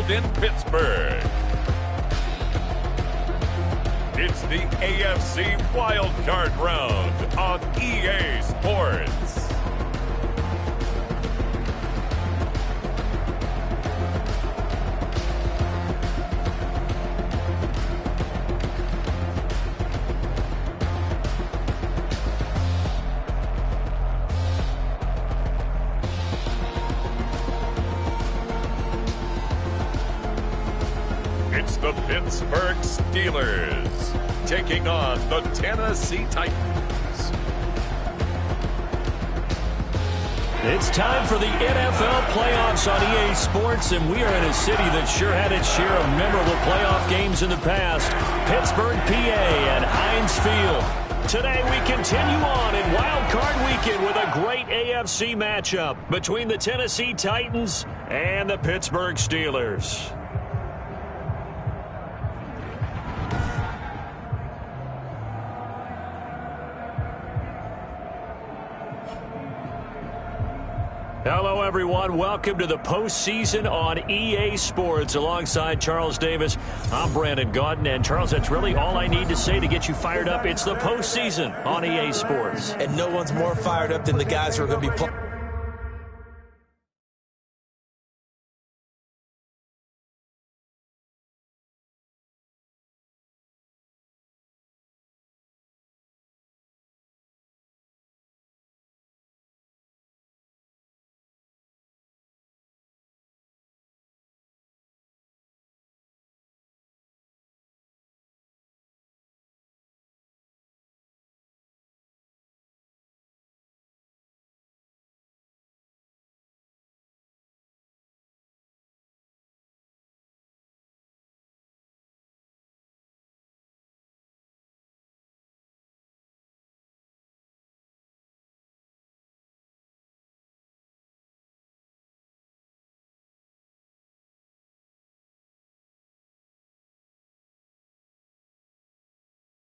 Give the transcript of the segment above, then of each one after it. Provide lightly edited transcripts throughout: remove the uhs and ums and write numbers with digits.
held in Pittsburgh. It's the AFC Wildcard Round on EA Sports. It's the Pittsburgh Steelers taking on the Tennessee Titans. It's time for the NFL playoffs on EA Sports, and we are in a city that sure had its share of memorable playoff games in the past. Pittsburgh, PA at Heinz Field. Today we continue on in Wild Card Weekend with a great AFC matchup between the Tennessee Titans and the Pittsburgh Steelers. Hello, everyone. Welcome to the postseason on EA Sports. Alongside Charles Davis, I'm Brandon Gaudin. And, Charles, that's really all I need to say to get you fired up. It's the postseason on EA Sports. And no one's more fired up than the guys who are going to be playing.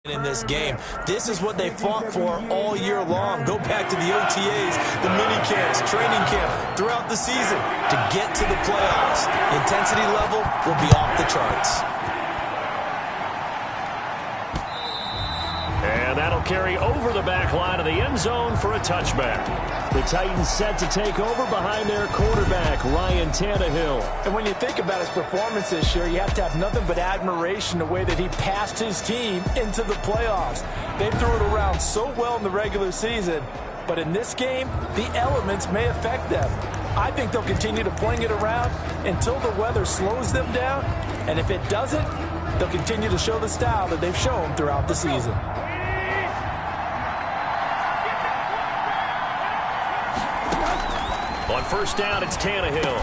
In this game. This is what they fought for all year long. Go back to the OTAs, the mini camps, training camp throughout the season to get to the playoffs. The intensity level will be off the charts. And that'll carry over the back line of the end zone for a touchback. The Titans set to take over behind their quarterback, Ryan Tannehill. And when you think about his performance this year, you have to have nothing but admiration the way that he passed his team into the playoffs. They threw it around so well in the regular season, but in this game, the elements may affect them. I think they'll continue to fling it around until the weather slows them down, and if it doesn't, they'll continue to show the style that they've shown throughout the season. On first down, it's Tannehill.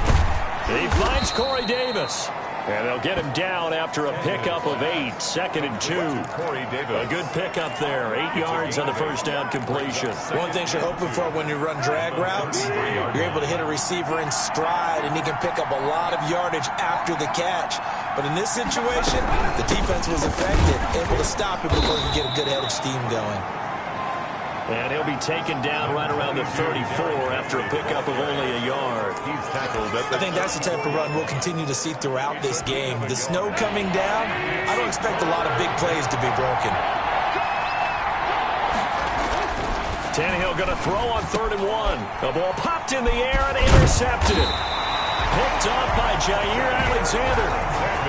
He finds Corey Davis. And they'll get him down after a pickup of 8, 2nd and 2. A good pickup there, 8 yards on the first down completion. One thing you're hoping for when you run drag routes, you're able to hit a receiver in stride, and he can pick up a lot of yardage after the catch. But in this situation, the defense was effective, able to stop it before he could get a good head of steam going. And he'll be taken down right around the 34 after a pickup of only a yard. He's tackled at the... I think that's the type of run we'll continue to see throughout this game. The snow coming down, I don't expect a lot of big plays to be broken. Tannehill going to throw on 3rd and 1. The ball popped in the air and intercepted. Picked off by Jair Alexander.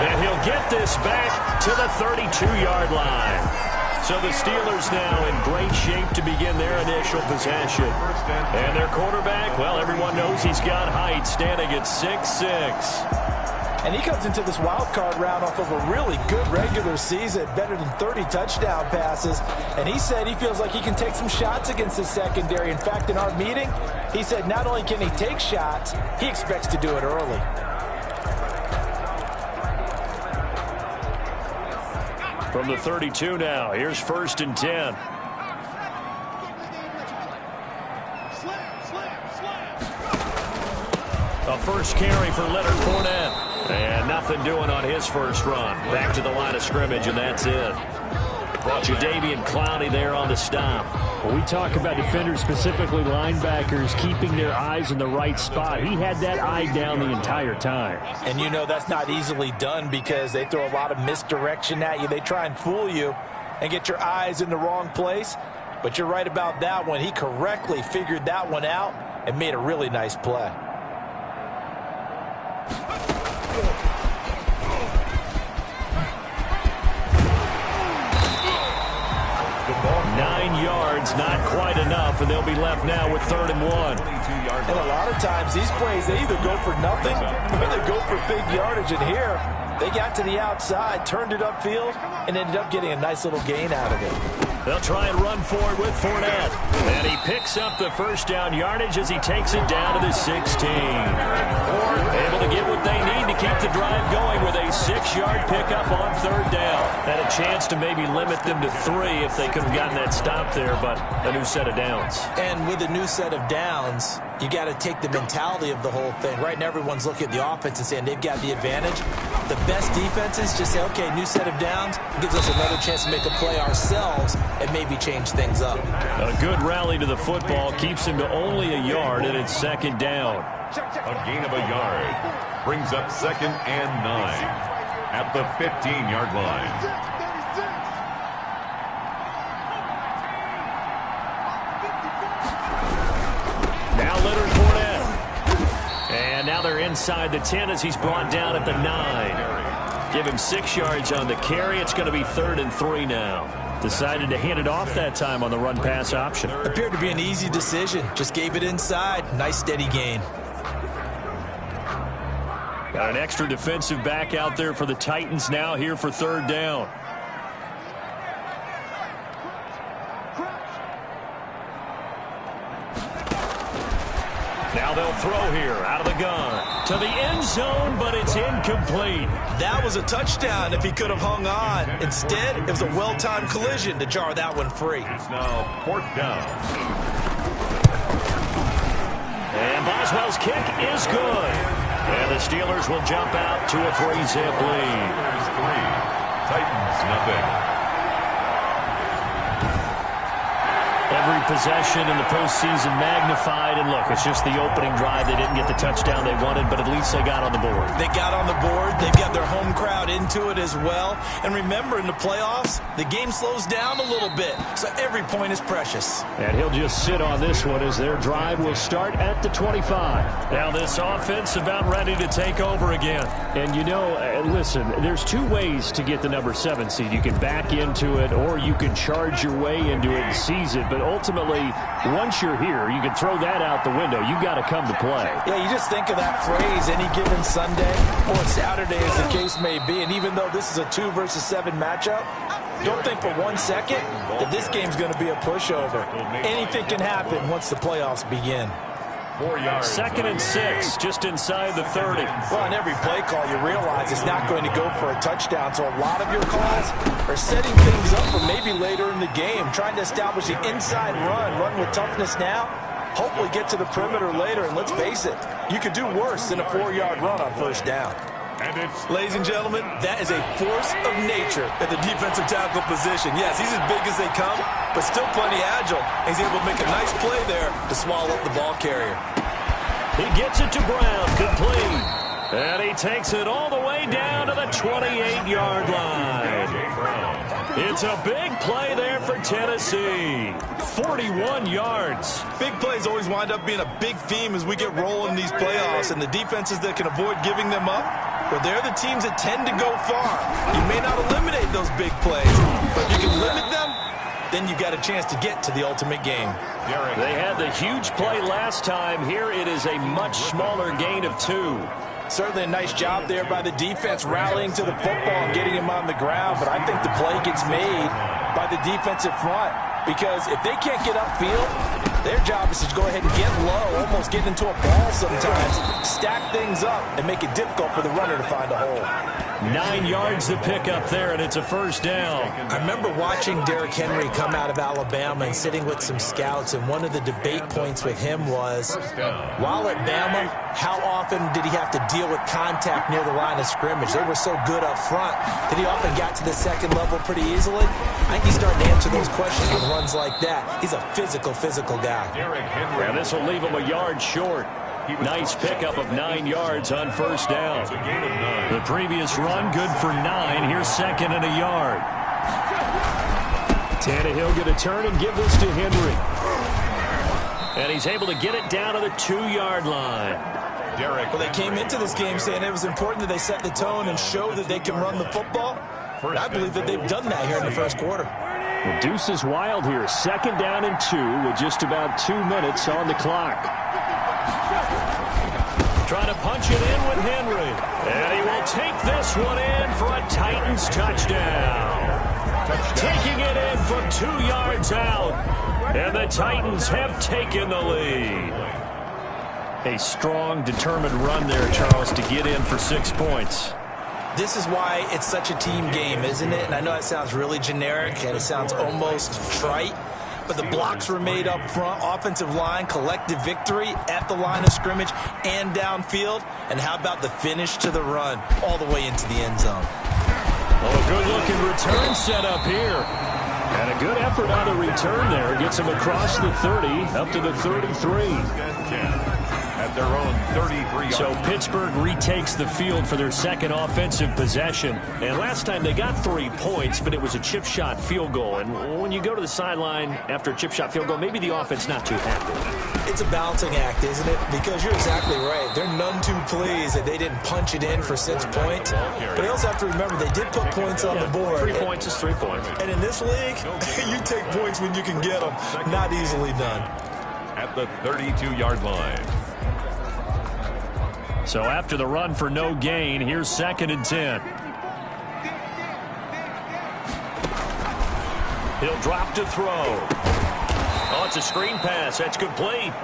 And he'll get this back to the 32-yard line. So the Steelers now in great shape to begin their initial possession. And their quarterback, well, everyone knows he's got height, standing at 6'6". And he comes into this wild card round off of a really good regular season, better than 30 touchdown passes. And he said he feels like he can take some shots against the secondary. In fact, in our meeting, he said not only can he take shots, he expects to do it early. From the 32 now, here's 1st and 10. A first carry for Leonard Fournette. And nothing doing on his first run. Back to the line of scrimmage, and that's it. Jadeveon Clowney there on the stop. When we talk about defenders, specifically linebackers, keeping their eyes in the right spot, he had that eye down the entire time. And you know that's not easily done because they throw a lot of misdirection at you. They try and fool you and get your eyes in the wrong place. But you're right about that one. He correctly figured that one out and made a really nice play. 9 yards, not quite enough, and they'll be left now with 3rd and 1. And a lot of times these plays, they either go for nothing or they go for big yardage. And here, they got to the outside, turned it upfield, and ended up getting a nice little gain out of it. They'll try and run forward with Fournette. And he picks up the first down yardage as he takes it down to the 16. Able to get what they need to keep the drive going with a 6-yard pickup on 3rd down. Had a chance to maybe limit them to 3 if they could have gotten that stop there, but a new set of downs. And with a new set of downs, you got to take the mentality of the whole thing. Right now, everyone's looking at the offense and saying they've got the advantage. The best defenses just say, okay, new set of downs, gives us another chance to make a play ourselves and maybe change things up. A good rally to the football keeps him to only a yard, and it's 2nd down. A gain of a yard brings up 2nd and 9 at the 15-yard line. Now Leonard Fournette. And now they're inside the 10 as he's brought down at the 9. Give him 6 yards on the carry. It's going to be 3rd and 3 now. Decided to hand it off that time on the run-pass option. Appeared to be an easy decision. Just gave it inside. Nice steady gain. Got an extra defensive back out there for the Titans now here for 3rd down. Now they'll throw here out of the gun to the end zone, but it's incomplete. That was a touchdown if he could have hung on. Instead, it was a well-timed collision to jar that one free. It's now 4th down. And Boswell's kick is good. And the Steelers will jump out to a 3-zip lead. 3, Titans nothing. Every possession in the postseason magnified, and look, it's just the opening drive. They didn't get the touchdown they wanted, but at least they got on the board. They got on the board. They've got their home crowd into it as well. And remember, in the playoffs, the game slows down a little bit, so every point is precious. And he'll just sit on this one as their drive will start at the 25. Now this offense about ready to take over again. And you know, listen, there's 2 ways to get the number 7 seed. You can back into it, or you can charge your way into it and seize it. But ultimately, once you're here, you can throw that out the window. You've got to come to play. Yeah, you just think of that phrase, any given Sunday or Saturday as the case may be. And even though this is a 2 versus 7 matchup, don't think for 1 second that this game's going to be a pushover. Anything can happen once the playoffs begin. 4 yards. 2nd and 6, just inside the 30. Well, on every play call, you realize it's not going to go for a touchdown. So a lot of your calls are setting things up for maybe later in the game, trying to establish the inside run with toughness now, hopefully get to the perimeter later. And let's face it, you could do worse than a 4-yard run on 1st down. And it's, Ladies and gentlemen, that is a force of nature at the defensive tackle position. Yes, he's as big as they come, but still plenty agile. He's able to make a nice play there to swallow up the ball carrier. He gets it to Brown, complete. And he takes it all the way down to the 28-yard line. It's a big play there for Tennessee. 41 yards. Big plays always wind up being a big theme as we get rolling in these playoffs, and the defenses that can avoid giving them up, well, they're the teams that tend to go far. You may not eliminate those big plays, but if you can limit them, then you got a chance to get to the ultimate game. They had the huge play last time. Here it is a much smaller gain of 2. Certainly a nice job there by the defense rallying to the football and getting him on the ground, but I think the play gets made by the defensive front because if they can't get upfield, their job is to go ahead and get low, almost get into a ball sometimes, stack things up, and make it difficult for the runner to find a hole. 9 yards to pick up there, and it's a first down. I remember watching Derrick Henry come out of Alabama and sitting with some scouts, and one of the debate points with him was, while at Bama, how often did he have to deal with contact near the line of scrimmage? They were so good up front that he often got to the second level pretty easily. I think he's starting to answer those questions with runs like that. He's a physical guy. And this will leave him a yard short. Nice pickup of 9 yards on first down. The previous run, good for 9. Here's second and a yard. Tannehill going to turn and give this to Henry. And he's able to get it down to the 2-yard line. Well, they came into this game saying it was important that they set the tone and show that they can run the football. And I believe that they've done that here in the first quarter. The deuce is wild here. Second down and 2 with just about 2 minutes on the clock. Trying to punch it in with Henry. And he will take this one in for a Titans touchdown. Taking it in from 2 yards out. And the Titans have taken the lead. A strong, determined run there, Charles, to get in for 6 points. This is why it's such a team game, isn't it? And I know it sounds really generic and it sounds almost trite, but the blocks were made up front, offensive line, collective victory at the line of scrimmage and downfield. And how about the finish to the run all the way into the end zone? Oh, a good-looking return set up here. And a good effort on the return there. Gets him across the 30, up to the 33. At their own 33. So Pittsburgh retakes the field for their second offensive possession. And last time they got 3 points, but it was a chip shot field goal. And when you go to the sideline after a chip shot field goal, maybe the offense not too happy. It's a balancing act, isn't it? Because you're exactly right. They're none too pleased that they didn't punch it in for 6 points. But they also have to remember they did put points on the board. 3 points is 3 points. And in this league, you take points when you can get them. Not easily done. At the 32-yard line. So after the run for no gain, here's second and 10. He'll drop to throw. Oh, it's a screen pass. That's complete.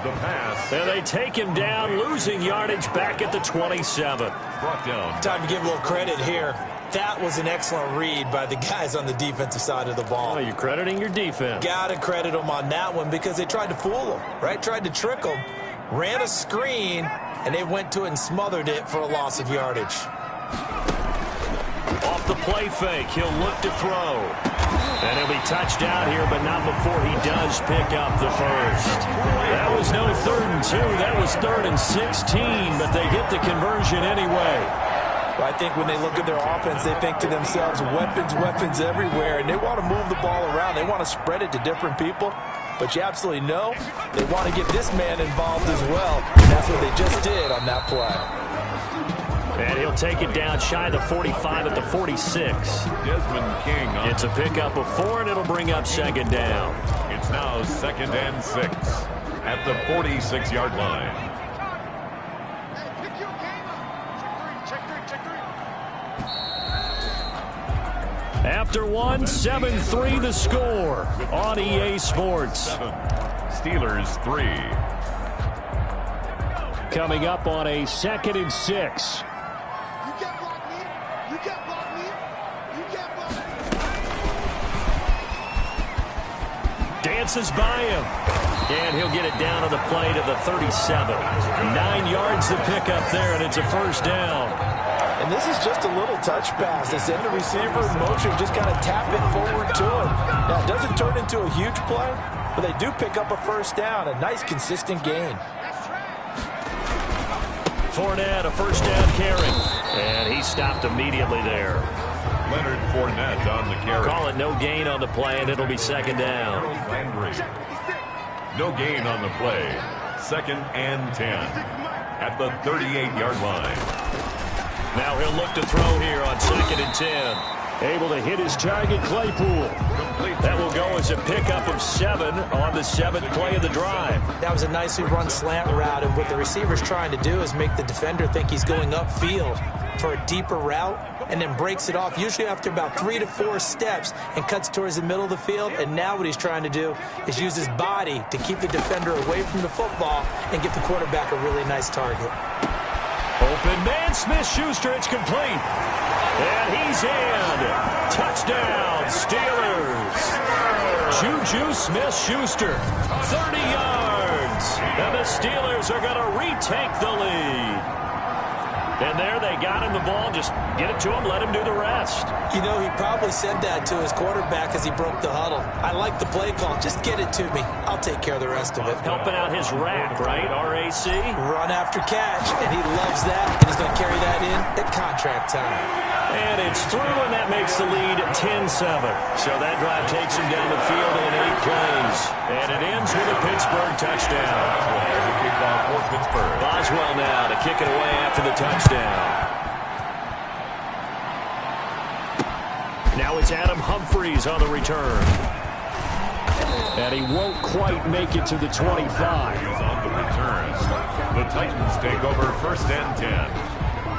The pass. And they take him down, losing yardage back at the 27. Brought down. Time to give a little credit here. That was an excellent read by the guys on the defensive side of the ball. Oh, you're crediting your defense. Got to credit them on that one because they tried to fool them, right? Tried to trick them. Ran a screen, and they went to it and smothered it for a loss of yardage. Off the play fake, he'll look to throw. And he'll be touched out here, but not before he does pick up the first. That was no 3rd and 2. That was 3rd and 16, but they get the conversion anyway. Well, I think when they look at their offense, they think to themselves, weapons everywhere, and they want to move the ball around. They want to spread it to different people. But you absolutely know they want to get this man involved as well. And that's what they just did on that play. And he'll take it down shy of the 45 at the 46. Desmond King. It's a pickup of 4, and it'll bring up second down. It's now 2nd and 6 at the 46-yard line. After one, 7-3 the score on EA Sports. 7. Steelers 3. Coming up on a 2nd and 6. Dances by him. And he'll get it down to the play to the 37. 9 yards to pick up there, and it's a first down. And this is just a little touch pass. They send the receiver in motion, just kind of tap it forward to him. Now, it doesn't turn into a huge play, but they do pick up a first down, a nice, consistent gain. Fournette, a first down carry. And he stopped immediately there. Leonard Fournette on the carry. Call it no gain on the play, and it'll be second down. No gain on the play. 2nd and 10 at the 38-yard line. Now he'll look to throw here on 2nd and 10. Able to hit his target, Claypool. That will go as a pickup of 7 on the 7th play of the drive. That was a nicely run slant route, and what the receiver's trying to do is make the defender think he's going upfield for a deeper route, and then breaks it off, usually after about 3 to 4 steps, and cuts towards the middle of the field. And now what he's trying to do is use his body to keep the defender away from the football and give the quarterback a really nice target. Open man, Smith-Schuster, it's complete. his hand. Touchdown, Steelers. Juju Smith-Schuster, 30 yards. And the Steelers are going to retake the lead. And there they got him the ball. Just get it to him, let him do the rest. You know, he probably said that to his quarterback as he broke the huddle. I like the play call. Just get it to me. I'll take care of the rest of it. Helping out his rack, right? RAC? Run after catch, and he loves that. And he's going to carry that in at contract time. And it's through, and that makes the lead 10-7. So that drive takes him down the field in 8 plays. And it ends with a Pittsburgh touchdown. There's a kickoff for Pittsburgh. Boswell now to kick it away after the touchdown. Now it's Adam Humphries on the return. And he won't quite make it to the 25. On the return. The Titans take over 1st and 10.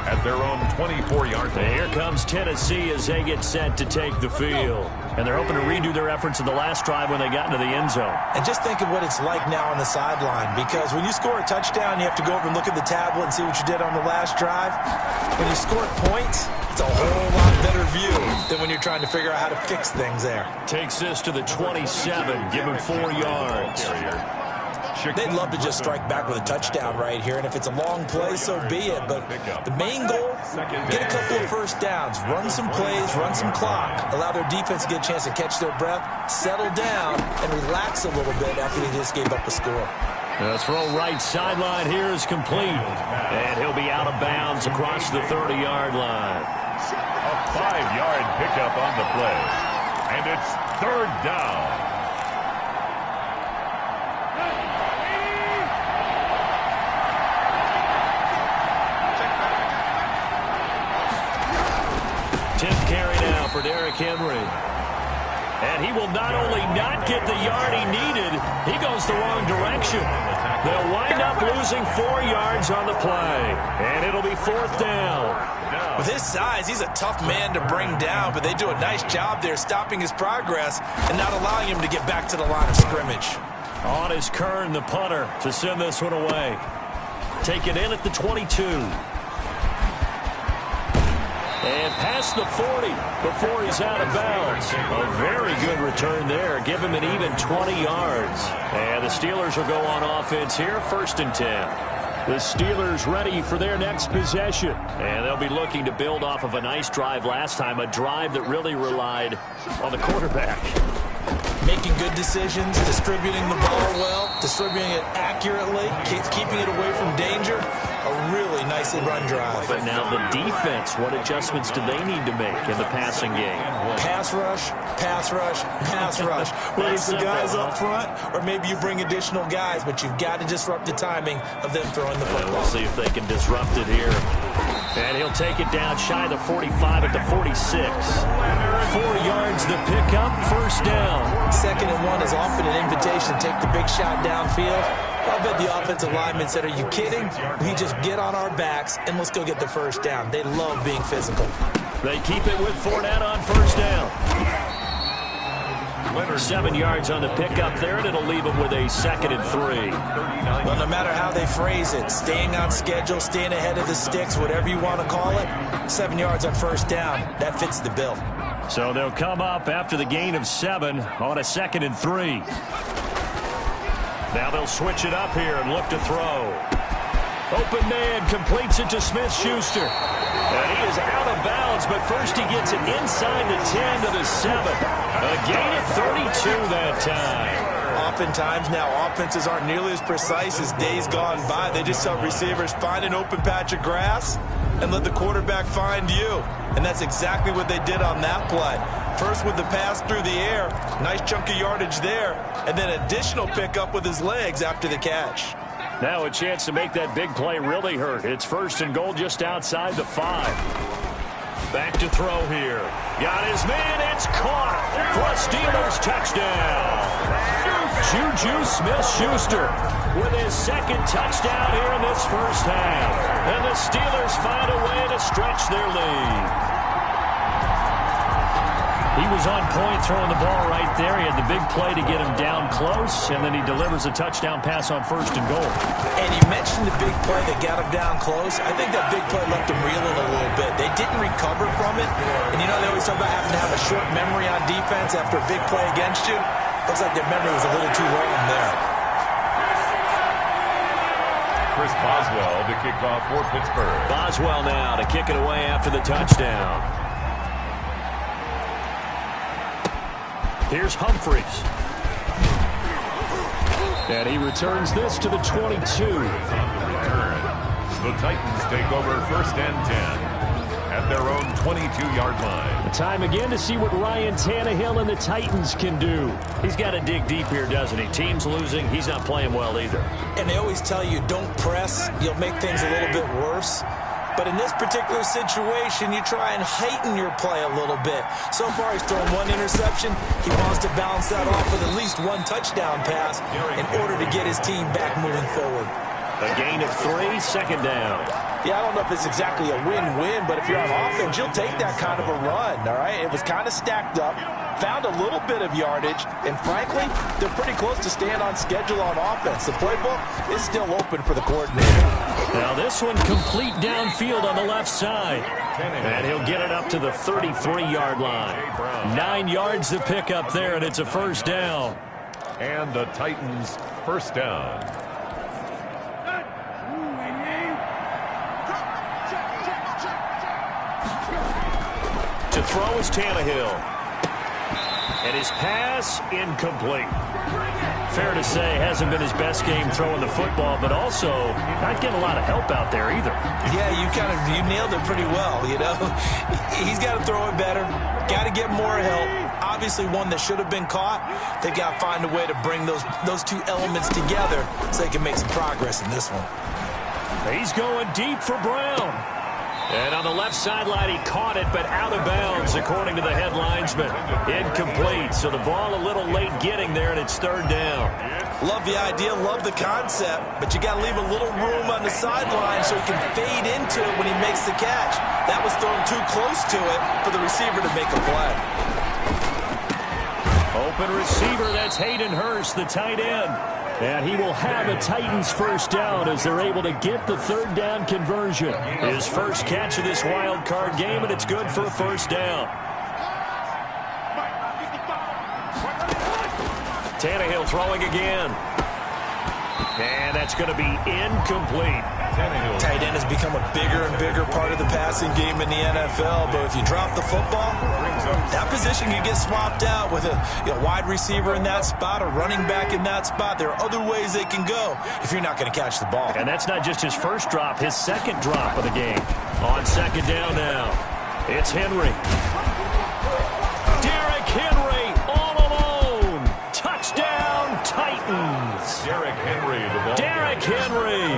At their own 24-yard line. Here comes Tennessee as they get set to take the field. And they're hoping to redo their efforts in the last drive when they got into the end zone. And just think of what it's like now on the sideline, because when you score a touchdown, you have to go over and look at the tablet and see what you did on the last drive. When you score points, it's a whole lot better view than when you're trying to figure out how to fix things there. Takes this to the 27, give him 4 yards. They'd love to just strike back with a touchdown right here, and if it's a long play, so be it. But the main goal, get a couple of first downs, run some plays, run some clock, allow their defense to get a chance to catch their breath, settle down, and relax a little bit after they just gave up a score. The throw right sideline here is complete, and he'll be out of bounds across the 30-yard line. A 5-yard pickup on the play, and it's 3rd down. For Derrick Henry. And he will not only not get the yard he needed, he goes the wrong direction. They'll wind up losing 4 yards on the play. And it'll be 4th down. With his size, he's a tough man to bring down, but they do a nice job there stopping his progress and not allowing him to get back to the line of scrimmage. On is Kern, the punter, to send this one away. Take it in at the 22. And past the 40 before he's out of bounds. A very good return there. Give him an even 20 yards. And the Steelers will go on offense here, 1st and 10. The Steelers ready for their next possession. And they'll be looking to build off of a nice drive last time, a drive that really relied on the quarterback. Making good decisions, distributing the ball well, distributing it accurately, keeping it away from danger. A really nicely run drive. But now the defense, what adjustments do they need to make in the passing game? Pass rush, pass rush, pass rush. Whether it's the guys up front or maybe you bring additional guys, but you've got to disrupt the timing of them throwing the football. We'll see if they can disrupt it here. And he'll take it down shy of the 45 at the 46. 4 yards the pickup, 1st down. 2nd and 1 is often an invitation to take the big shot downfield. I'll bet the offensive lineman said, are you kidding? We just get on our backs and let's go get the 1st down. They love being physical. They keep it with Fournette on 1st down. 7 yards on the pickup there, and it'll leave them with a 2nd and 3. Well, no matter how they phrase it, staying on schedule, staying ahead of the sticks, whatever you want to call it, 7 yards on 1st down, that fits the bill. So they'll come up after the gain of 7 on a 2nd and 3. Now they'll switch it up here and look to throw. Open man completes it to Smith-Schuster. And he is out of bounds, but first he gets it inside the 10 to the 7. A gain of 32 that time. Oftentimes now offenses aren't nearly as precise as days gone by. They just tell receivers, find an open patch of grass and let the quarterback find you. And that's exactly what they did on that play. First with the pass through the air, nice chunk of yardage there, and then additional pickup with his legs after the catch. Now a chance to make that big play really hurt. It's 1st and goal just outside the 5. Back to throw here. Got his man, it's caught for a Steelers touchdown. Juju Smith-Schuster with his 2nd touchdown here in this 1st half. And the Steelers find a way to stretch their lead. He was on point throwing the ball right there. He had the big play to get him down close, and then he delivers a touchdown pass on 1st and goal. And you mentioned the big play that got him down close. I think that big play left him reeling a little bit. They didn't recover from it, and you know, always talk about having to have a short memory on defense after a big play against you. Looks like their memory was a little too long there. Chris Boswell to kick off for Pittsburgh. Boswell now to kick it away after the touchdown. Here's Humphries. And he returns this to the 22. The Titans take over 1st and 10 at their own 22-yard line. Time again to see what Ryan Tannehill and the Titans can do. He's got to dig deep here, doesn't he? Team's losing. He's not playing well either. And they always tell you, don't press. You'll make things a little bit worse. But in this particular situation, you try and heighten your play a little bit. So far, he's thrown 1 interception. He wants to bounce that off with at least 1 touchdown pass in order to get his team back moving forward. A gain of 3, 2nd down. Yeah, I don't know if it's exactly a win-win, but if you're on offense, you'll take that kind of a run, all right? It was kind of stacked up, found a little bit of yardage, and frankly, they're pretty close to staying on schedule on offense. The playbook is still open for the coordinator. Now this one complete downfield on the left side. And he'll get it up to the 33-yard line. 9 yards to pick up there, and it's a 1st down. And the Titans' 1st down. To throw is Tannehill. And his pass incomplete. Fair to say, hasn't been his best game throwing the football, but also not getting a lot of help out there either. Yeah, you nailed it pretty well, you know. He's got to throw it better. Got to get more help. Obviously one that should have been caught. They've got to find a way to bring those 2 elements together so they can make some progress in this one. He's going deep for Brown. And on the left sideline, he caught it, but out of bounds, according to the head linesman. Incomplete, so the ball a little late getting there, and it's 3rd down. Love the idea, love the concept, but you got to leave a little room on the sideline so he can fade into it when he makes the catch. That was thrown too close to it for the receiver to make a play. Open receiver, that's Hayden Hurst, the tight end. And he will have a Titans 1st down as they're able to get the 3rd down conversion. His first catch of this wild card game, and it's good for a 1st down. Tannehill throwing again. And that's going to be incomplete. Tight end has become a bigger and bigger part of the passing game in the NFL, but if you drop the football, that position can get swapped out with a wide receiver in that spot, a running back in that spot. There are other ways they can go if you're not going to catch the ball. And that's not just his first drop, his 2nd drop of the game. On 2nd down now, it's Henry. Derrick Henry all alone. Touchdown, Titans. Derrick Henry, the ball. Derrick Henry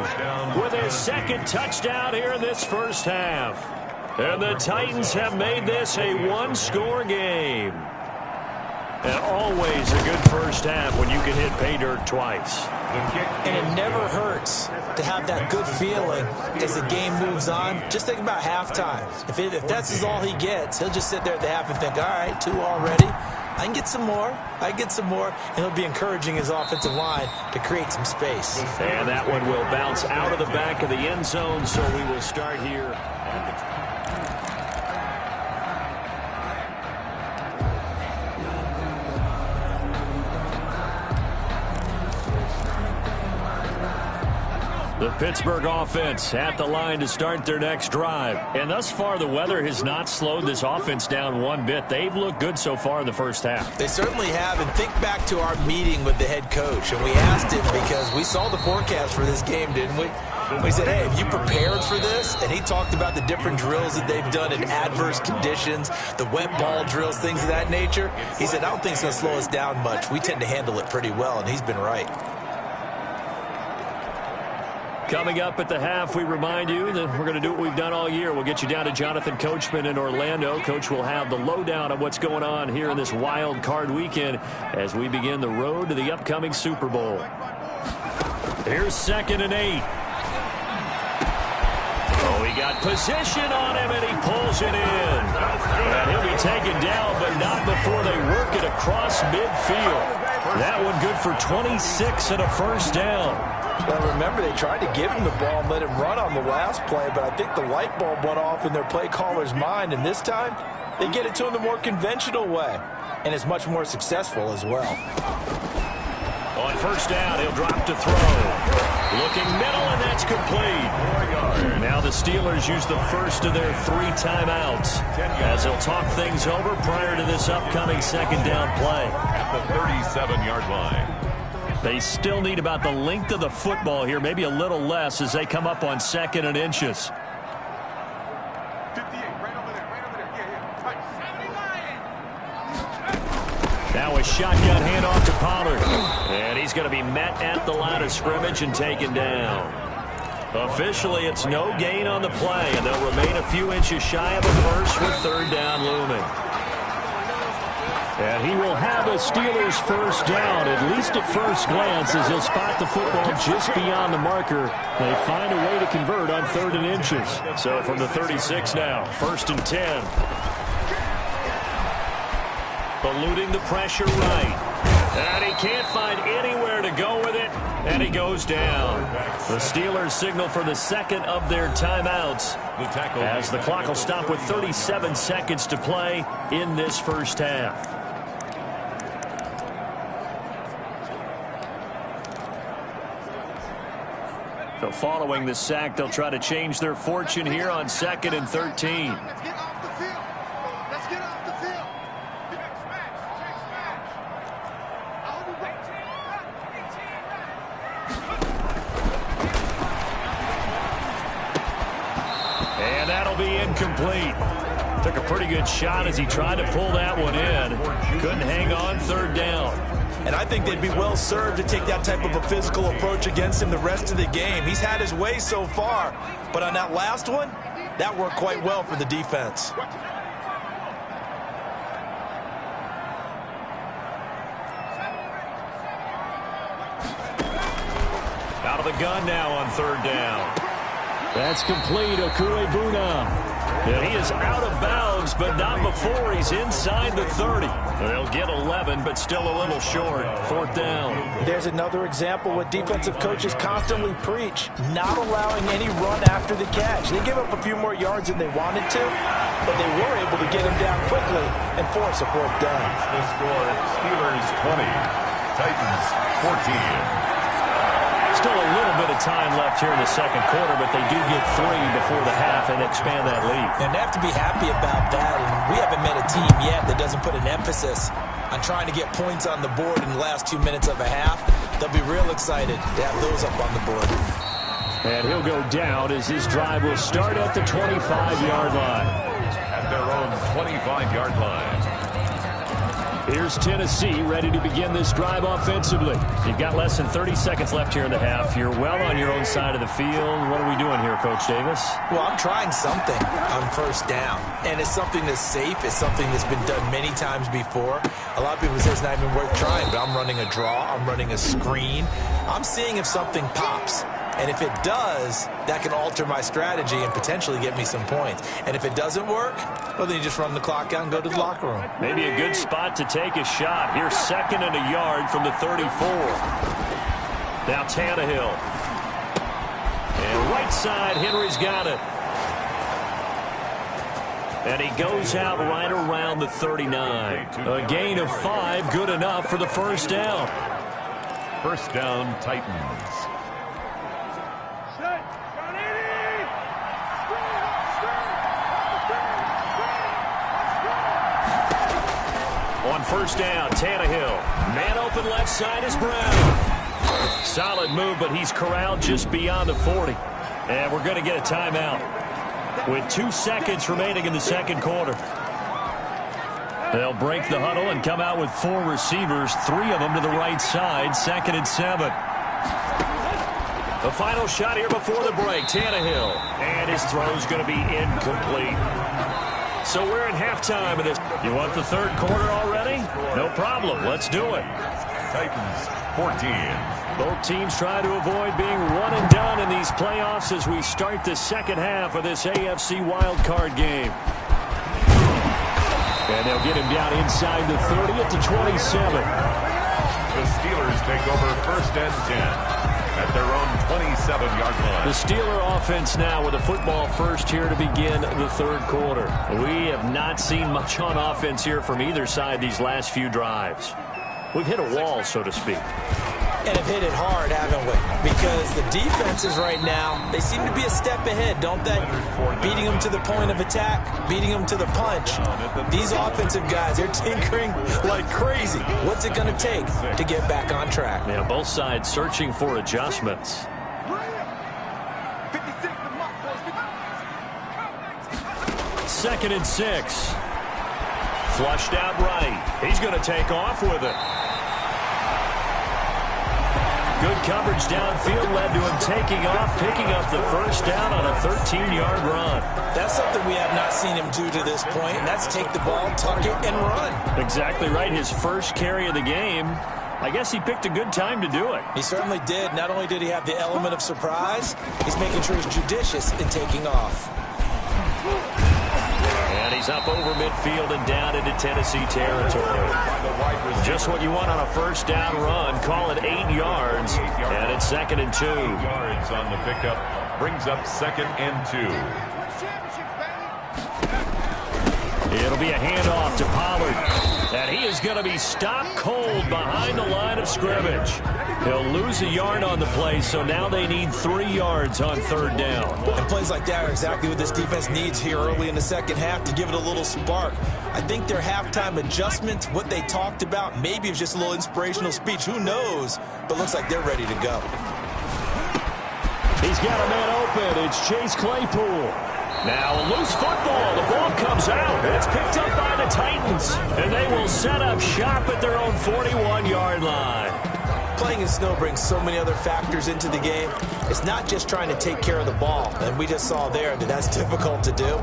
with his 2nd touchdown here in this 1st half. And the Titans have made this a 1-score game. And always a good 1st half when you can hit pay dirt twice. And it never hurts to have that good feeling as the game moves on. Just think about halftime. If that's all he gets, he'll just sit there at the half and think, all right, 2 already. I can get some more. And he'll be encouraging his offensive line to create some space. And that one will bounce out of the back of the end zone, so we will start here. The Pittsburgh offense at the line to start their next drive. And thus far, the weather has not slowed this offense down one bit. They've looked good so far in the 1st half. They certainly have. And think back to our meeting with the head coach. And we asked him, because we saw the forecast for this game, didn't we? We said, hey, have you prepared for this? And he talked about the different drills that they've done in adverse conditions, the wet ball drills, things of that nature. He said, I don't think it's going to slow us down much. We tend to handle it pretty well, and he's been right. Coming up at the half, we remind you that we're going to do what we've done all year. We'll get you down to Jonathan Coachman in Orlando. Coach will have the lowdown on what's going on here in this wild card weekend as we begin the road to the upcoming Super Bowl. Here's 2nd and 8. Oh, he got position on him, and he pulls it in. And he'll be taken down, but not before they work it across midfield. That one good for 26 and a 1st down. Well, remember, they tried to give him the ball and let him run on the last play, but I think the light bulb went off in their play caller's mind, and this time, They get it to him the more conventional way, and it's much more successful as well. On first down, he'll drop to throw. Looking middle, and that's complete. Now the Steelers use the first of their 3 timeouts as they'll talk things over prior to this upcoming second down play. At the 37-yard line. They still need about the length of the football here, maybe a little less as they come up on 2nd and inches. Now a shotgun handoff to Pollard. And he's going to be met at the line of scrimmage and taken down. Officially, it's no gain on the play, and they'll remain a few inches shy of a first with 3rd down looming. And he will have a Steelers first down, at least at first glance, as he'll spot the football just beyond the marker. They find a way to convert on 3rd and inches. So from the 36 now, 1st and 10. Eluding the pressure right. And he can't find anywhere to go with it, and he goes down. The Steelers signal for the 2nd of their timeouts as the clock will stop with 37 seconds to play in this first half. So following the sack, they'll try to change their fortune here on 2nd and 13. Let's get off the field. Let's get off the field. And that'll be incomplete. Took a pretty good shot as he tried to pull that one in. Couldn't hang on 3rd down. And I think they'd be well served to take that type of a physical approach against him the rest of the game. He's had his way so far, but on that last one, that worked quite well for the defense. Out of the gun now on 3rd down. That's complete, Okuebuna. And he is out of bounds, but not before he's inside the 30. They'll get 11, but still a little short. 4th down. There's another example what defensive coaches constantly preach, not allowing any run after the catch. They give up a few more yards than they wanted to, but they were able to get him down quickly and force a 4th down. The score, Steelers 20, Titans 14. Still a little bit of time left here in the 2nd quarter, but they do get 3 before the half and expand that lead. And they have to be happy about that. And we haven't met a team yet that doesn't put an emphasis on trying to get points on the board in the last 2 minutes of a half. They'll be real excited to have those up on the board. And he'll go down as his drive will start at the 25-yard line. At their own 25-yard line. Here's Tennessee ready to begin this drive offensively. You've got less than 30 seconds left here in the half. You're well on your own side of the field. What are we doing here, Coach Davis? Well, I'm trying something on 1st down. And it's something that's safe. It's something that's been done many times before. A lot of people say it's not even worth trying, but I'm running a draw. I'm running a screen. I'm seeing if something pops. And if it does, that can alter my strategy and potentially get me some points. And if it doesn't work, well, then you just run the clock out and go to the locker room. Maybe a good spot to take a shot. Here's 2nd and a yard from the 34. Now Tannehill. And right side, Henry's got it. And he goes out right around the 39. A gain of 5, good enough for the 1st down. 1st down, Titans. On 1st down, Tannehill. Man open left side is Brown. Solid move, but he's corralled just beyond the 40. And we're going to get a timeout with 2 seconds remaining in the 2nd quarter. They'll break the huddle and come out with 4 receivers, 3 of them to the right side, 2nd and 7. The final shot here before the break, Tannehill. And his throw's going to be incomplete. So we're at halftime of this. You want the 3rd quarter already? No problem. Let's do it. Titans 14. Both teams try to avoid being one and done in these playoffs as we start the 2nd half of this AFC wildcard game. And they'll get him down inside the 30 at the 27. The Steelers take over 1st and 10. at their own 27-yard line. The Steeler offense now with a football first here to begin the third quarter. We have not seen much on offense here from either side these last few drives. We've hit a wall, so to speak. And have hit it hard, haven't we? Because the defenses right now, they seem to be a step ahead, don't they? Beating them to the point of attack, beating them to the punch. These offensive guys, they're tinkering like crazy. What's it going to take to get back on track? Yeah, both sides searching for adjustments. Second and 6. Flushed out right. He's going to take off with it. Good coverage downfield led to him taking off, picking up the first down on a 13-yard run. That's something we have not seen him do to this point, and that's take the ball, tuck it, and run. Exactly right. His first carry of the game. I guess he picked a good time to do it. He certainly did. Not only did he have the element of surprise, he's making sure he's judicious in taking off. And he's up over midfield and down into Tennessee territory. Just what you want on a first down run. Call it 8 yards. And it's 2nd and 2. 8 yards on the pickup. Brings up 2nd and 2. It'll be a handoff to Pollard. And he is going to be stopped cold behind the line of scrimmage. He'll lose a yard on the play, so now they need 3 yards on 3rd down. And plays like that are exactly what this defense needs here early in the second half to give it a little spark. I think their halftime adjustment, what they talked about, maybe it was just a little inspirational speech. Who knows? But looks like they're ready to go. He's got a man open. It's Chase Claypool. Now a loose football. The ball comes out. It's picked up by the Titans. And they will set up shop at their own 41-yard line. Playing in snow brings so many other factors into the game. It's not just trying to take care of the ball, and we just saw there that that's difficult to do,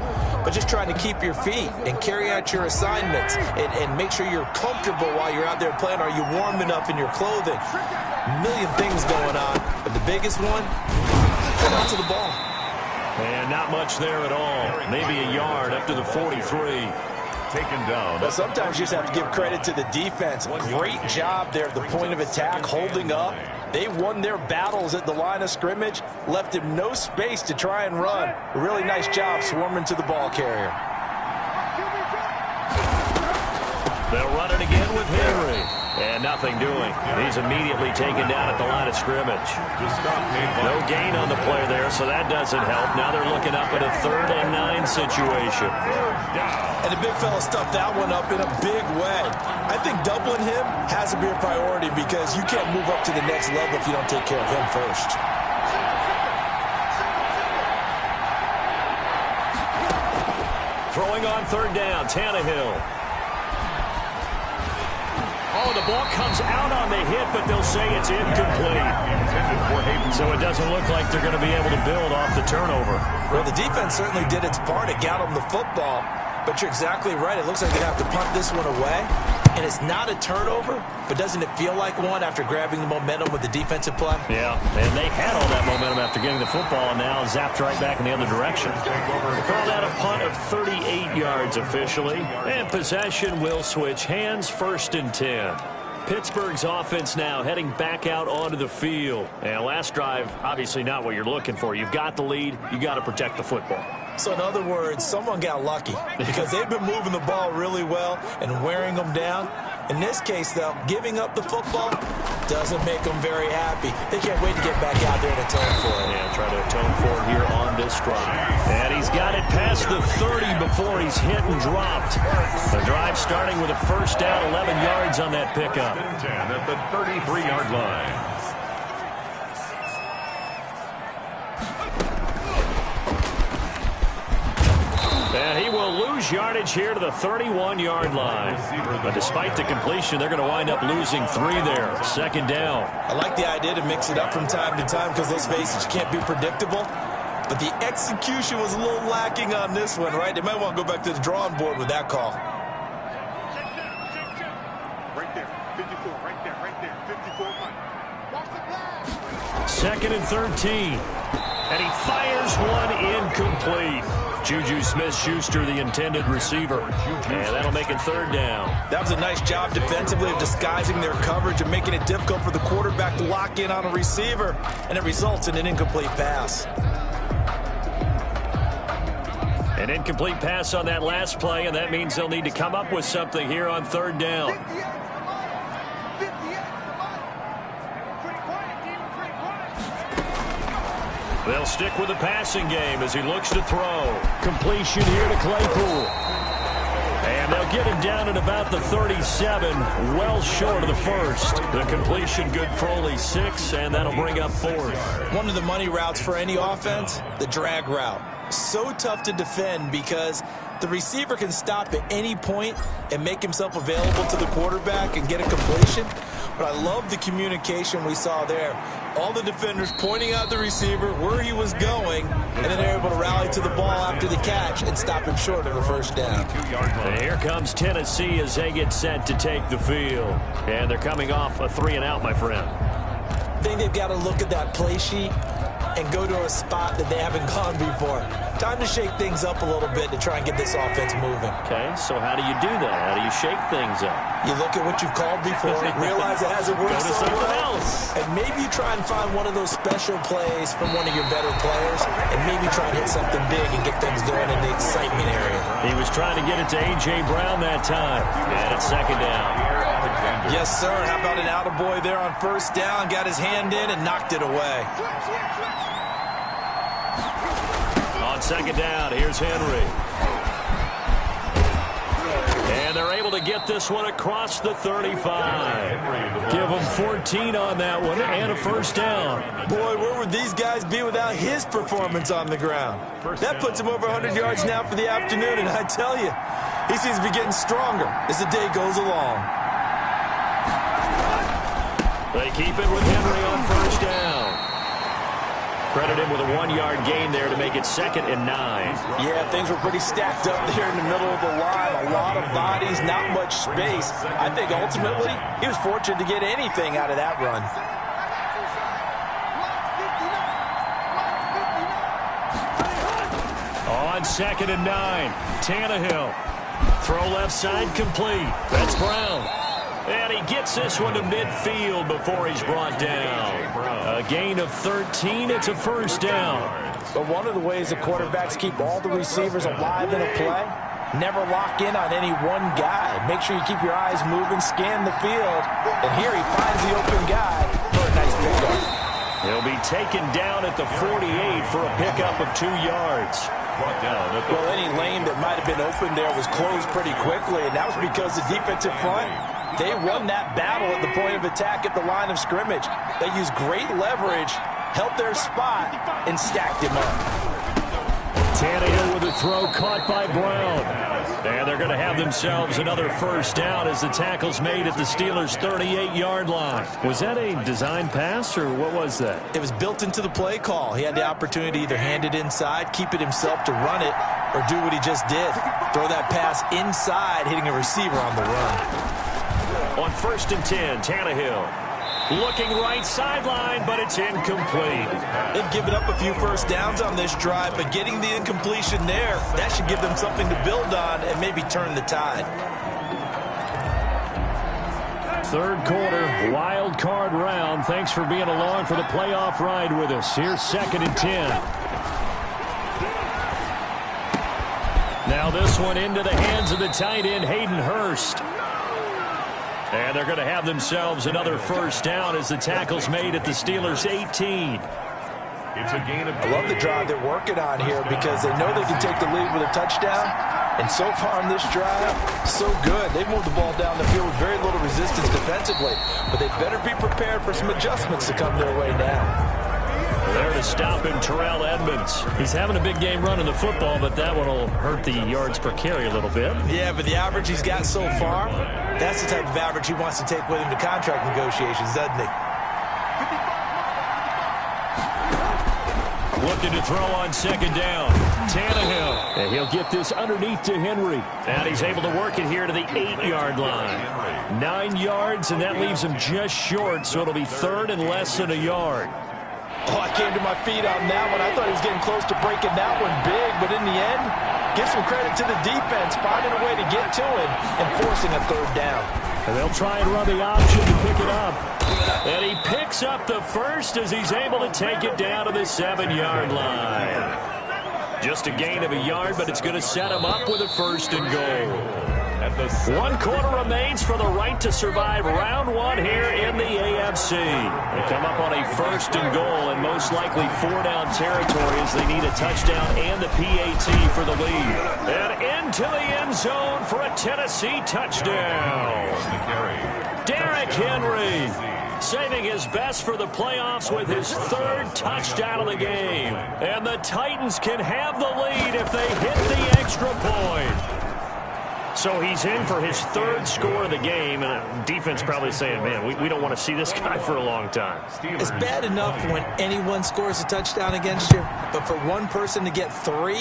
but just trying to keep your feet and carry out your assignments and make sure you're comfortable while you're out there playing. Are you warm enough in your clothing? A million things going on, but the biggest one, hold on to the ball. And not much there at all. Maybe a yard up to the 43. Taken down. Well, sometimes you just have to give credit to the defense. Great job there at the point of attack, holding up. They won their battles at the line of scrimmage, left him no space to try and run. A really nice job swarming to the ball carrier. They'll run it again with Henry. And nothing doing. He's immediately taken down at the line of scrimmage. No gain on the play there, so that doesn't help. Now they're looking up at a 3rd and 9 situation. And the big fella stuffed that one up in a big way. I think doubling him has to be a priority because you can't move up to the next level if you don't take care of him first. Throwing on 3rd down, Tannehill. Oh, the ball comes out on the hit, but they'll say it's incomplete. So it doesn't look like they're going to be able to build off the turnover. Well, the defense certainly did its part. It got them the football. But you're exactly right. It looks like they have to punt this one away. And it's not a turnover, but doesn't it feel like one after grabbing the momentum with the defensive play? Yeah, and they had all that momentum after getting the football, and now zapped right back in the other direction. They call that a punt of 38 yards officially, and possession will switch hands, 1st and 10. Pittsburgh's offense now heading back out onto the field. And last drive, obviously not what you're looking for. You've got the lead. You got to protect the football. So in other words, someone got lucky because they've been moving the ball really well and wearing them down. In this case, though, giving up the football doesn't make them very happy. They can't wait to get back out there and atone for it. Yeah, try to atone for it here on this drive. And he's got it past the 30 before he's hit and dropped. The drive starting with a first down, 11 yards on that pickup. 10 at the 33-yard line. And he will lose yardage here to the 31-yard line. But despite the completion, they're going to wind up losing 3 there. 2nd down. I like the idea to mix it up from time to time because, let's face it, you can't be predictable. But the execution was a little lacking on this one, right? They might want to go back to the drawing board with that call. Right there, 54, right there, 54. Watch the pass. 2nd and 13. And he fires one incomplete. Juju Smith-Schuster, the intended receiver. And that'll make it 3rd down. That was a nice job defensively of disguising their coverage and making it difficult for the quarterback to lock in on a receiver. And it results in an incomplete pass. An incomplete pass on that last play, and that means they'll need to come up with something here on 3rd down. They'll stick with the passing game as he looks to throw. Completion here to Claypool. And they'll get him down at about the 37, well short of the first. The completion good for only 6, and that'll bring up 4th. One of the money routes for any offense, the drag route. So tough to defend because the receiver can stop at any point and make himself available to the quarterback and get a completion. But I love the communication we saw there. All the defenders pointing out the receiver, where he was going, and then they're able to rally to the ball after the catch and stop him short of the 1st down. And here comes Tennessee as they get set to take the field. And they're coming off a 3-and-out, my friend. I think they've got to look at that play sheet and go to a spot that they haven't gone before. Time to shake things up a little bit to try and get this offense moving. Okay, so how do you do that? How do you shake things up? You look at what you've called before, realize it hasn't worked so well, else. and maybe you try and find one of those special plays from one of your better players, and maybe try and hit something big and get things going in the excitement area. He was trying to get it to A.J. Brown that time, and it's 2nd down. Yes, sir. How about an attaboy there on 1st down? Got his hand in and knocked it away. On 2nd down, here's Henry. And they're able to get this one across the 35. Give them 14 on that one and a 1st down. Boy, where would these guys be without his performance on the ground? That puts him over 100 yards now for the afternoon, and I tell you, he seems to be getting stronger as the day goes along. They keep it with Henry on 1st down. Credit him with a 1-yard gain there to make it 2nd and 9. Yeah, things were pretty stacked up there in the middle of the line. A lot of bodies, not much space. I think ultimately he was fortunate to get anything out of that run. On 2nd and 9, Tannehill. Throw left side complete. That's Brown. And he gets this one to midfield before he's brought down. A gain of 13. It's a 1st down. But one of the ways the quarterbacks keep all the receivers alive in a play, never lock in on any one guy. Make sure you keep your eyes moving, scan the field. And here he finds the open guy for a nice pickup. He'll be taken down at the 48 for a pickup of 2 yards. Well, any lane that might have been open there was closed pretty quickly, and that was because the defensive front, they won that battle at the point of attack at the line of scrimmage. They used great leverage, held their spot, and stacked him up. Tannehill with a throw caught by Brown. And they're going to have themselves another 1st down as the tackle's made at the Steelers' 38-yard line. Was that a design pass, or what was that? It was built into the play call. He had the opportunity to either hand it inside, keep it himself to run it, or do what he just did. Throw that pass inside, hitting a receiver on the run. On 1st and 10, Tannehill. Looking right sideline, but it's incomplete. They've given up a few 1st downs on this drive, but getting the incompletion there, that should give them something to build on and maybe turn the tide. 3rd quarter, wild card round. Thanks for being along for the playoff ride with us. Here's 2nd and 10. Now this one into the hands of the tight end, Hayden Hurst. And they're going to have themselves another 1st down as the tackle's made at the Steelers' 18. It's a gain of 8. I love the drive they're working on here because they know they can take the lead with a touchdown. And so far on this drive, so good. They've moved the ball down the field with very little resistance defensively. But they better be prepared for some adjustments to come their way now. There to stop him, Terrell Edmonds. He's having a big game running the football, but that one will hurt the yards per carry a little bit. Yeah, but the average he's got so far, that's the type of average he wants to take with him to contract negotiations, doesn't he? Looking to throw on 2nd down. Tannehill. And he'll get this underneath to Henry. And he's able to work it here to the 8-yard line. 9 yards, and that leaves him just short, so it'll be 3rd and less than a yard. Oh, I came to my feet on that one. I thought he was getting close to breaking that one big, but in the end, give some credit to the defense, finding a way to get to him and forcing a third down. And they'll try and run the option to pick it up. And he picks up the first as he's able to take it down to the 7-yard line. Just a gain of a yard, but it's going to set him up with a 1st and goal. 1 quarter remains for the right to survive round 1 here in the AFC. They come up on a 1st and goal and most likely 4-down territory as they need a touchdown and the PAT for the lead. And into the end zone for a Tennessee touchdown. Derrick Henry saving his best for the playoffs with his 3rd touchdown of the game. And the Titans can have the lead if they hit the extra point. So he's in for his 3rd score of the game, and defense probably saying, man, we don't want to see this guy for a long time. It's bad enough when anyone scores a touchdown against you, but for one person to get 3,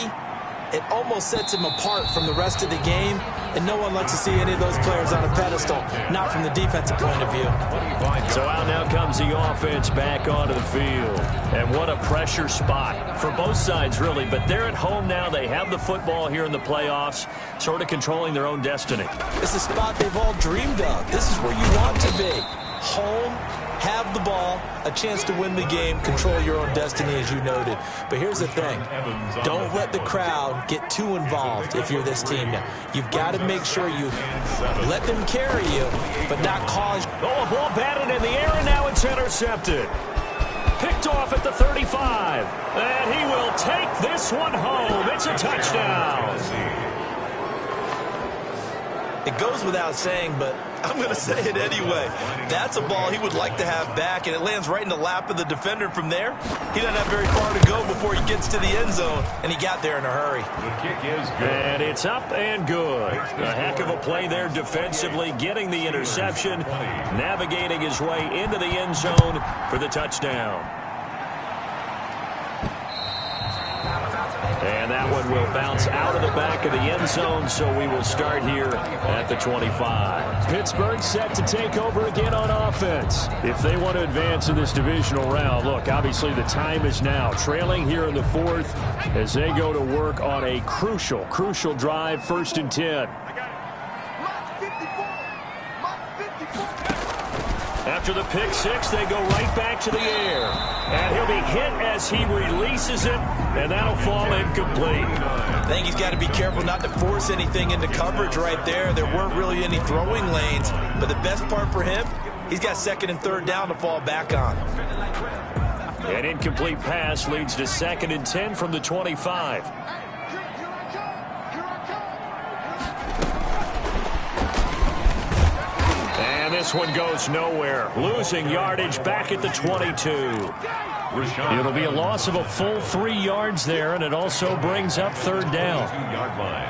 it almost sets him apart from the rest of the game, and no one likes to see any of those players on a pedestal, not from the defensive point of view. So out now comes the offense back onto the field. And what a pressure spot for both sides, really. But they're at home now. They have the football here in the playoffs, sort of controlling their own destiny. It's a spot they've all dreamed of. This is where you want to be. Home, have the ball, a chance to win the game, control your own destiny, as you noted. But here's the thing. Don't let the crowd get too involved if you're this team now. You've got to make sure you let them carry you, but not cause... Oh, a ball batted in the air, and now it's intercepted. Picked off at the 35. And he will take this one home. It's a touchdown. It goes without saying, but I'm going to say it anyway. That's a ball he would like to have back, and it lands right in the lap of the defender from there. He doesn't have very far to go before he gets to the end zone, and he got there in a hurry. The kick is good. And it's up and good. A heck of a play there defensively, getting the interception, navigating his way into the end zone for the touchdown. And that one will bounce out of the back of the end zone, so we will start here at the 25. Pittsburgh set to take over again on offense. If they want to advance in this divisional round, look, obviously the time is now. Trailing here in the 4th as they go to work on a crucial drive, 1st and 10. After the pick 6, they go right back to the air. And he'll be hit as he releases it, and that'll fall incomplete. I think he's got to be careful not to force anything into coverage right there. There weren't really any throwing lanes, but the best part for him, he's got 2nd and 3rd down to fall back on. An incomplete pass leads to 2nd and 10 from the 25. And this one goes nowhere. Losing yardage back at the 22. It'll be a loss of a full 3 yards there, and it also brings up 3rd down. 2-yard line.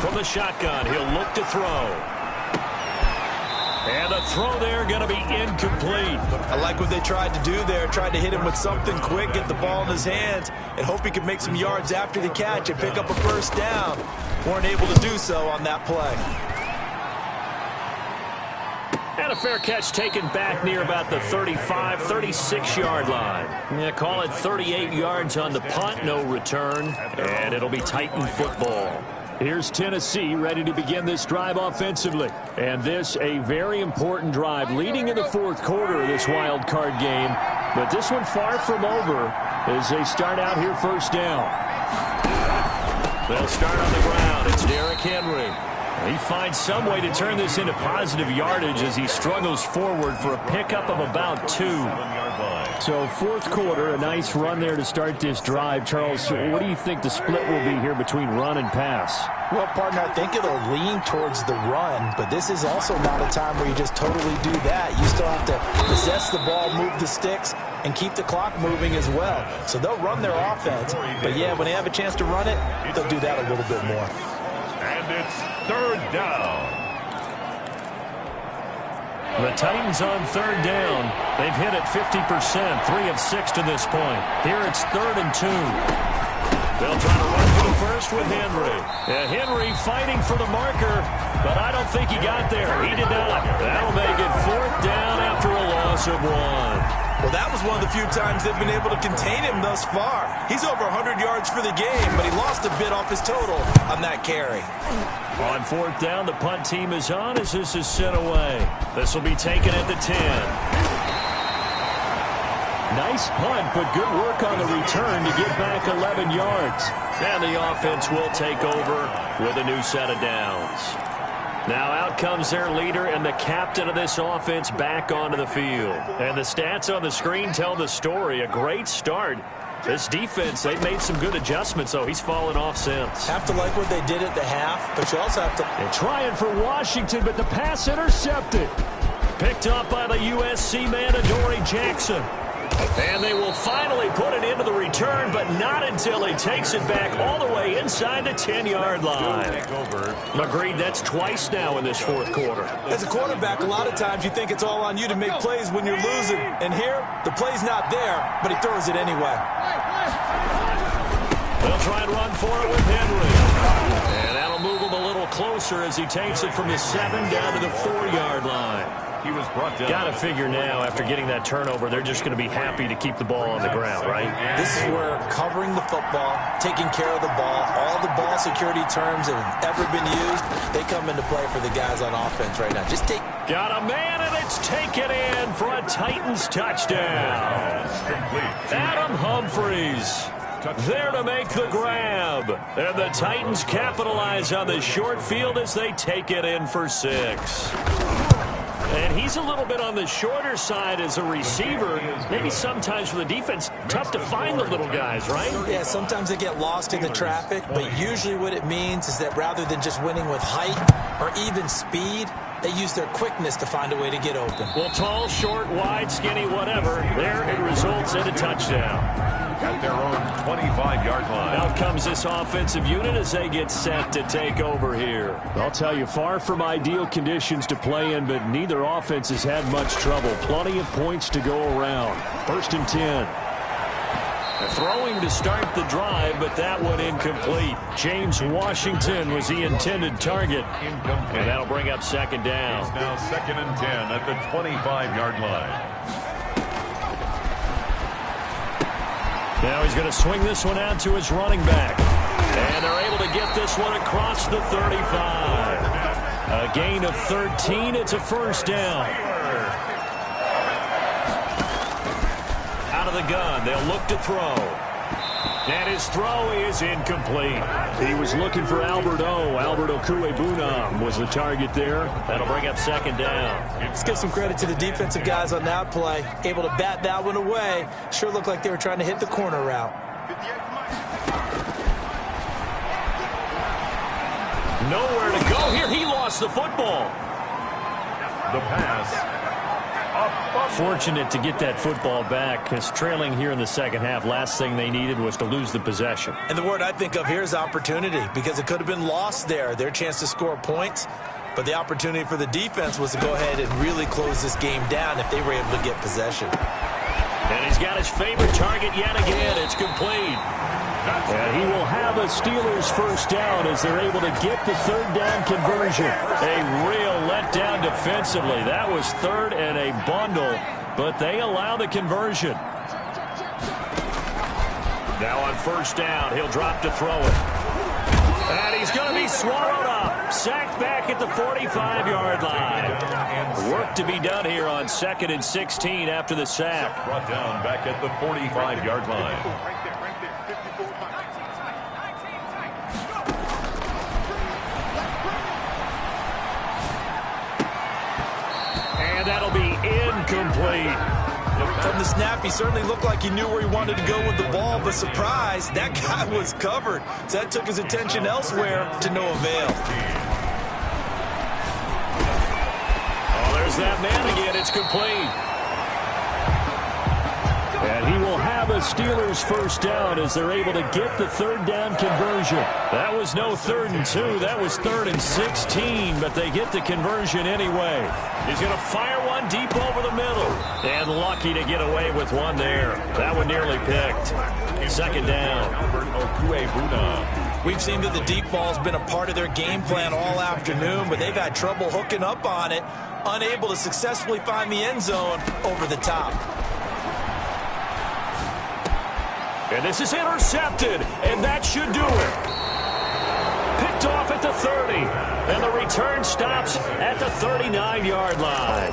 From the shotgun, he'll look to throw. And the throw there going to be incomplete. I like what they tried to do there. Tried to hit him with something quick, get the ball in his hands, and hope he could make some yards after the catch and pick up a 1st down. Weren't able to do so on that play. And a fair catch taken back near about the 35, 36-yard line. Yeah, call it 38 yards on the punt, no return. And it'll be Titan football. Here's Tennessee ready to begin this drive offensively. And this a very important drive leading in the 4th quarter of this wild card game. But this one far from over as they start out here 1st down. They'll start on the ground. It's Derrick Henry. He finds some way to turn this into positive yardage as he struggles forward for a pickup of about 2. So 4th quarter, a nice run there to start this drive. Charles, what do you think the split will be here between run and pass? Well, partner, I think it'll lean towards the run, but this is also not a time where you just totally do that. You still have to possess the ball, move the sticks, and keep the clock moving as well. So they'll run their offense, but yeah, when they have a chance to run it, they'll do that a little bit more. And it's 3rd down. The Titans on 3rd down. They've hit it 50%, 3 of 6 to this point. Here it's 3rd and 2. They'll try to run for the first with Henry. And Henry fighting for the marker, but I don't think he got there. He did not. That'll make it 4th down after a loss of 1. Well, that was one of the few times they've been able to contain him thus far. He's over 100 yards for the game, but he lost a bit off his total on that carry. On 4th down, the punt team is on as this is sent away. This will be taken at the 10. Nice punt, but good work on the return to get back 11 yards. And the offense will take over with a new set of downs. Now out comes their leader and the captain of this offense back onto the field. And the stats on the screen tell the story. A great start. This defense, they've made some good adjustments, though. He's fallen off since. Have to like what they did at the half, but you also have to... They're trying for Washington, but the pass intercepted. Picked up by the USC man, Adoree Jackson. And they will finally put it into the return, but not until he takes it back all the way inside the 10-yard line. Agreed, that's twice now in this 4th quarter. As a quarterback, a lot of times you think it's all on you to make plays when you're losing. And here, the play's not there, but he throws it anyway. They'll try and run for it with Henry. And that'll move him a little closer as he takes it from the 7 down to the 4-yard line. He was brought down. Got to figure now, after getting that turnover, they're just going to be happy to keep the ball on the ground, right? This is where covering the football, taking care of the ball, all the ball security terms that have ever been used, they come into play for the guys on offense right now. Just take... Got a man, and it's taken in for a Titans touchdown. Adam Humphries there to make the grab. And the Titans capitalize on the short field as they take it in for 6. And he's a little bit on the shorter side as a receiver. Maybe sometimes for the defense, tough to find the little guys, right? Yeah, sometimes they get lost in the traffic, but usually what it means is that rather than just winning with height or even speed, they use their quickness to find a way to get open. Well, tall, short, wide, skinny, whatever, there it results in a touchdown. At their own 25-yard line. Out comes this offensive unit as they get set to take over here. I'll tell you, far from ideal conditions to play in, but neither offense has had much trouble. Plenty of points to go around. 1st and 10. Throwing to start the drive, but that one incomplete. James Washington was the intended target. Incomplete. And that'll bring up 2nd down. It's now 2nd and 10 at the 25-yard line. Now he's going to swing this one out to his running back. And they're able to get this one across the 35. A gain of 13. It's a 1st down. Out of the gun. They'll look to throw. And his throw is incomplete. He was looking for Albert Okuebunam was the target there. That'll bring up 2nd down. Let's give some credit to the defensive guys on that play. Able to bat that one away. Sure looked like they were trying to hit the corner route. Nowhere to go here. He lost the football. The pass. Fortunate to get that football back, because trailing here in the 2nd half, last thing they needed was to lose the possession. And the word I think of here is opportunity, because it could have been lost there. Their chance to score points, but the opportunity for the defense was to go ahead and really close this game down if they were able to get possession. And he's got his favorite target yet again. It's complete. And he will have a Steelers 1st down as they're able to get the 3rd down conversion. A real letdown defensively. That was 3rd and a bundle, but they allow the conversion. Now on 1st down, he'll drop to throw it. And he's going to be swallowed up. Sacked back at the 45-yard line. Work to be done here on 2nd and 16 after the sack. Brought down back at the 45-yard line. And that'll be incomplete. From the snap, he certainly looked like he knew where he wanted to go with the ball, but surprise, that guy was covered. So that took his attention elsewhere to no avail. Oh, there's that man again. It's complete. And he will have a a Steelers first down as they're able to get the third down conversion. That was no 3rd and 2. That was 3rd and 16, but they get the conversion anyway. He's going to fire one deep over the middle. And lucky to get away with one there. That one nearly picked. Second down. We've seen that the deep ball's been a part of their game plan all afternoon, but they've had trouble hooking up on it, unable to successfully find the end zone over the top. And this is intercepted, and that should do it. Picked off at the 30, and the return stops at the 39-yard line.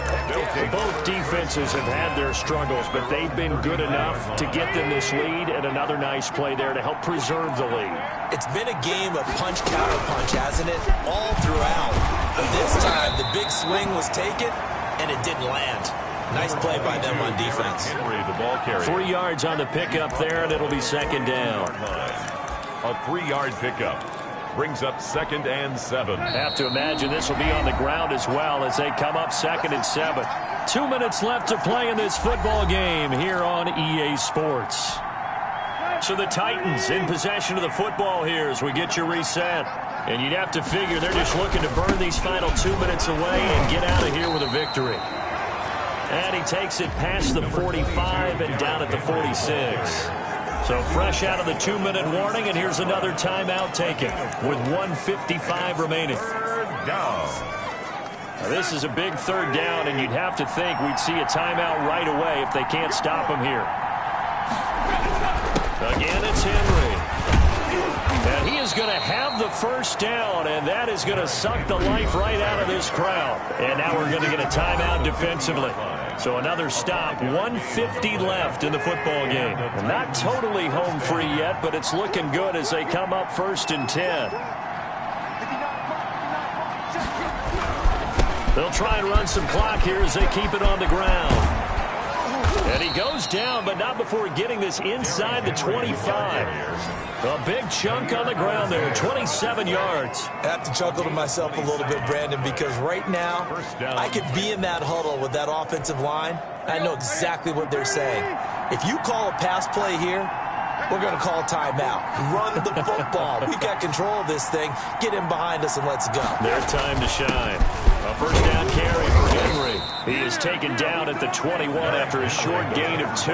Both defenses have had their struggles, but they've been good enough to get them this lead, and another nice play there to help preserve the lead. It's been a game of punch-counter-punch, hasn't it? All throughout. But this time, the big swing was taken, and it didn't land. Nice play by them on defense. 3 yards on the pickup there, and it'll be second down. A 3-yard pickup brings up 2nd and 7. Have to imagine this will be on the ground as well as they come up 2nd and 7. 2 minutes left to play in this football game here on EA Sports. So the Titans in possession of the football here as we get your reset. And you'd have to figure they're just looking to burn these final 2 minutes away and get out of here with a victory. And he takes it past the 45 and down at the 46. So fresh out of the 2-minute warning, and here's another timeout taken with 1:55 remaining. Third down. Now this is a big third down, and you'd have to think we'd see a timeout right away if they can't stop him here. Again, it's Henry. And he is going to have the first down, and that is going to suck the life right out of this crowd. And now we're going to get a timeout defensively. So another stop, 1:50 left in the football game. Not totally home free yet, but it's looking good as they come up 1st and 10. They'll try and run some clock here as they keep it on the ground. And he goes down, but not before getting this inside the 25. A big chunk on the ground there, 27 yards. I have to chuckle to myself a little bit, Brandon, because right now, I could be in that huddle with that offensive line. I know exactly what they're saying. If you call a pass play here, we're going to call timeout. Run the football. We've got control of this thing. Get in behind us and let's go. Their time to shine. A first down carry for Henry. He is taken down at the 21 after a short gain of 2.